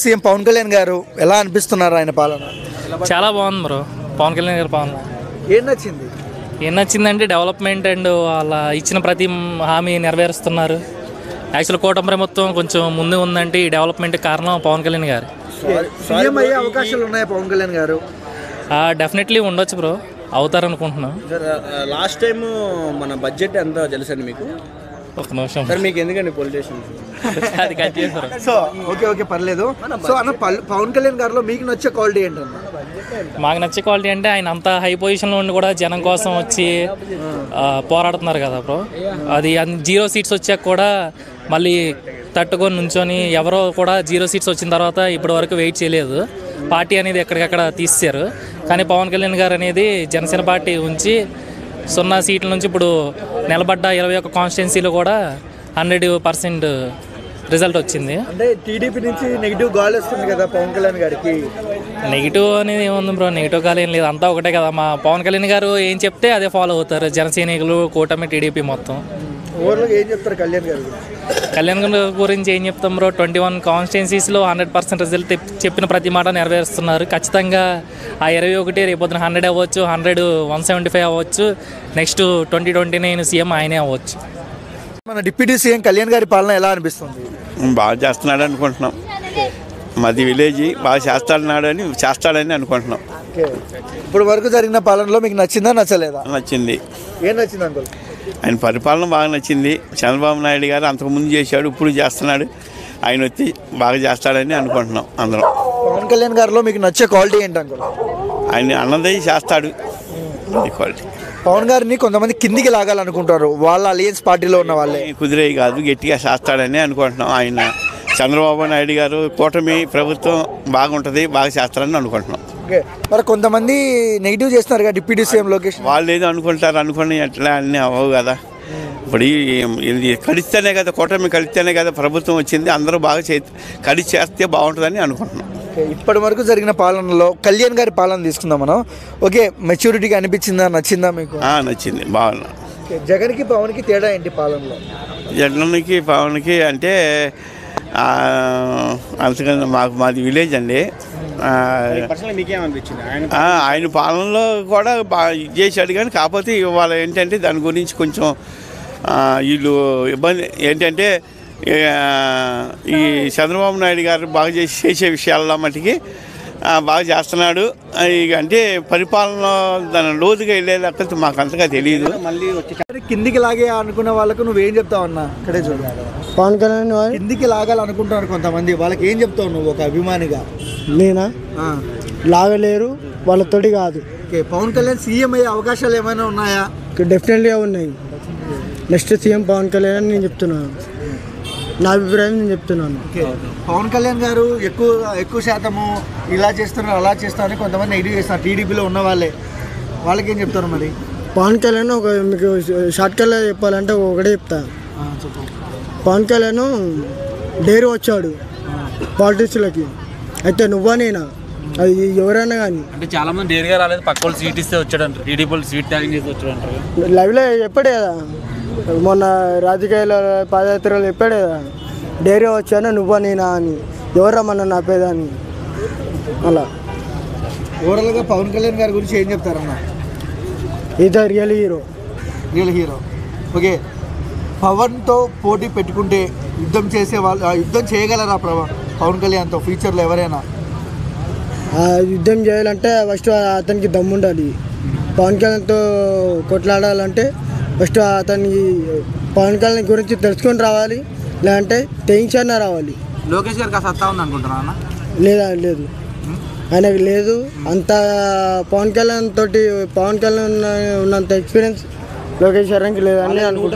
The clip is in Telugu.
సీఎం పవన్ కళ్యాణ్ గారు ఎలా అనిపిస్తున్నారు ఆయన పాలన? చాలా బాగుంది బ్రో. పవన్ కళ్యాణ్ గారి పాలన ఏం నచ్చిందంటే డెవలప్మెంట్ అండ్ వాళ్ళ ఇచ్చిన ప్రతి హామీ నెరవేరుస్తున్నారు. యాక్చువల్ కూటమి ప్రభుత్వం కొంచెం ముందు ఉందంటే ఈ డెవలప్మెంట్ కారణం పవన్ కళ్యాణ్ గారు. సీఎం అయ్యే అవకాశాలు ఉన్నాయా పవన్ కళ్యాణ్ గారు? డెఫినెట్లీ ఉండొచ్చు బ్రో, అవుతారనుకుంటున్నాం. లాస్ట్ టైం మన బడ్జెట్ ఎంత తెలుసండి మీకు? ఒక నిమిషం సార్, మీకు ఎందుకండి పొలిటీషియన్స్ అది కట్ చేశారు. సో ఓకే పర్లేదు. సో అన్న పవన్ కళ్యాణ్ గారిలో మీకు నచ్చే క్వాలిటీ ఏంటన్నా? మాకు నచ్చే క్వాలిటీ అంటే ఆయన అంత హై పొజిషన్లో ఉండి కూడా జనం కోసం వచ్చి పోరాడుతున్నారు కదా బ్రో. అది 0 సీట్స్ వచ్చాక కూడా మళ్ళీ తట్టుకొని నుంచొని ఎవరో కూడా 0 సీట్స్ వచ్చిన తర్వాత ఇప్పటి వరకు వెయిట్ చేయలేదు. పార్టీ అనేది ఎక్కడికక్కడ తీసేశారు. కానీ పవన్ కళ్యాణ్ గారు అనేది జనసేన పార్టీ ఉంచి 0 సీట్ల నుంచి ఇప్పుడు నిలబడ్డ 21 కాన్స్టిట్యున్సీలో కూడా 100% రిజల్ట్ వచ్చింది. అంటే టీడీపీ నుంచి నెగిటివ్ గాలి వస్తుంది కదా పవన్ కళ్యాణ్ గారికి? నెగిటివ్ అనేది ఏముంది బ్రో, నెగిటివ్ గాలి ఏం లేదు, అంతా ఒకటే కదా. మా పవన్ కళ్యాణ్ గారు ఏం చెప్తే అదే ఫాలో అవుతారు జనసైనికులు, కూటమి, టీడీపీ మొత్తం. ఓవర్లో ఏం చెప్తారు కళ్యాణ్ గారు? కళ్యాణ్ గారి గురించి ఏం చెప్తాం బ్రో, 21 కాన్స్టిట్యున్సీస్లో 100% రిజల్ట్ చెప్పిన ప్రతి మాట నెరవేరుస్తున్నారు. ఖచ్చితంగా ఆ 21 రేపొద్దున 100 అవ్వచ్చు, 100 175 అవ్వచ్చు, నెక్స్ట్ 2029 సీఎం ఆయనే అవ్వచ్చు. మన డిప్యూటీ సీఎం కళ్యాణ్ గారి పాలన ఎలా అనిపిస్తుంది? బాగా చేస్తున్నాడు అనుకుంటున్నాం. మాది విలేజ్, బాగా చేస్తాడని అనుకుంటున్నాం. ఇప్పుడు వరకు జరిగిన పాలనలో మీకు నచ్చిందా నచ్చలేదా? నచ్చింది. ఏం నచ్చింది అంకుల్? ఆయన పరిపాలన బాగా నచ్చింది. చంద్రబాబు నాయుడు గారు అంతకుముందు చేశాడు, ఇప్పుడు చేస్తున్నాడు. ఆయన వచ్చి బాగా చేస్తాడని అనుకుంటున్నాం అందరం. పవన్ కళ్యాణ్ గారిలో మీకు నచ్చే క్వాలిటీ ఏంటి అంకుల్? ఆయన అన్నది చేస్తాడు, అది క్వాలిటీ. పవన్ గారిని కొంతమంది కిందికి లాగాలనుకుంటారు, వాళ్ళ అలియన్స్ పార్టీలో ఉన్న వాళ్ళే. కుదిరేవి కాదు, గట్టిగా చేస్తాడని అనుకుంటున్నాం. ఆయన చంద్రబాబు నాయుడు గారు కూటమి ప్రభుత్వం బాగుంటుంది, బాగా చేస్తారని అనుకుంటున్నాం. ఓకే, మరి కొంతమంది నెగిటివ్ చేస్తున్నారు కదా డిప్యూటీ సీఎం లోకేష్. వాళ్ళు ఏదో అనుకుని ఎట్లా అన్నీ అవ్వవు కదా. ఇప్పుడు ఇది కలిస్తేనే కదా, కూటమి కలిస్తేనే కదా ప్రభుత్వం వచ్చింది. అందరూ బాగా కలిసి చేస్తే బాగుంటుందని అనుకుంటున్నాం. ఇప్పటి వరకు జరిగిన పాలనలో కళ్యాణ్ గారి పాలన తీసుకుందాం మనం. ఓకే, మెచ్యూరిటీగా అనిపించిందా, నచ్చిందా మీకు? నచ్చింది, బాగున్నా. జగన్కి పవన్కి తేడా ఏంటి పాలనలో? జగన్కి పవన్కి అంటే అంతకన్నా మాది విలేజ్ అండి. ఆయన పాలనలో కూడా బాగా చేశాడు, కానీ కాకపోతే ఇవాళ ఏంటంటే దాని గురించి కొంచెం వీళ్ళు ఇబ్బంది ఏంటంటే ఈ చంద్రబాబు నాయుడు గారు బాగా చేసే విషయాల్లో మటుకి బాగా చేస్తున్నాడు. అంటే పరిపాలన దాని లోతుగా వెళ్ళే లేకపోతే మాకు అంతగా తెలియదు. మళ్ళీ కిందికి లాగే అనుకున్న వాళ్ళకు నువ్వేం చెప్తావు అన్న? ఇక్కడే చూడు, పవన్ కళ్యాణ్ కిందికి లాగాలనుకుంటున్నారు కొంతమంది, వాళ్ళకి ఏం చెప్తావు నువ్వు ఒక అభిమానిగా? నేనా? లాగలేరు, వాళ్ళతోటి కాదు. ఓకే, పవన్ కళ్యాణ్ సీఎం అయ్యే అవకాశాలు ఏమైనా ఉన్నాయా? డెఫినెట్లీగా ఉన్నాయి. నెక్స్ట్ సీఎం పవన్ కళ్యాణ్ అని నేను చెప్తున్నాను, నా అభిప్రాయం నేను చెప్తున్నాను. పవన్ కళ్యాణ్ గారు ఎక్కువ శాతము ఇలా చేస్తున్నారు, అలా చేస్తారని కొంతమంది నెగిటివ్ చేస్తారు టీడీపీలో ఉన్న వాళ్ళే. వాళ్ళకి ఏం చెప్తారు మరి? పవన్ కళ్యాణ్ మీకు షార్ట్ కట్లో చెప్పాలంటే ఒకటే చెప్తా. పవన్ కళ్యాణ్ డైరీ వచ్చాడు పాలిటిక్స్లోకి, అయితే నువ్వా నేనా, అది ఎవరైనా కానీ. అంటే చాలా మంది డైరీగా రాలేదు, పక్క వాళ్ళు సీట్ ఇస్తే వచ్చాడు, టీడీపీ సీట్ ట్యాగింగ్ చేసి వచ్చాడు అంటారు. లైవ్లో చెప్పాడు కదా, మొన్న రాజకీయాల పాదయాత్రలో చెప్పాడు కదా, డైరీ వచ్చాను నువ్వా నేనా అని, ఎవరా మన నా పేదని. అలా ఓవరాల్గా పవన్ కళ్యాణ్ గారి గురించి ఏం చెప్తారన్న? Is real hero. ఓకే, పవన్తో పోటీ పెట్టుకుంటే యుద్ధం చేయగలరా పవన్ కళ్యాణ్తో ఫ్యూచర్లో ఎవరైనా? యుద్ధం చేయాలంటే ఫస్ట్ అతనికి దమ్ము ఉండాలి. పవన్ కళ్యాణ్తో కొట్లాడాలంటే ఫస్ట్ అతనికి పవన్ కళ్యాణ్ గురించి తెలుసుకొని రావాలి, లేదంటే తెయించన్నా రావాలి. లోకేష్ గారికి ఆ సత్తా ఉంది అనుకుంటున్నా? లేదు, ఆయనకు లేదు అంత. పవన్ కళ్యాణ్ ఉన్నంత ఎక్స్పీరియన్స్ లోకేష్ గారికి లేదని అనుకుంటున్నాను.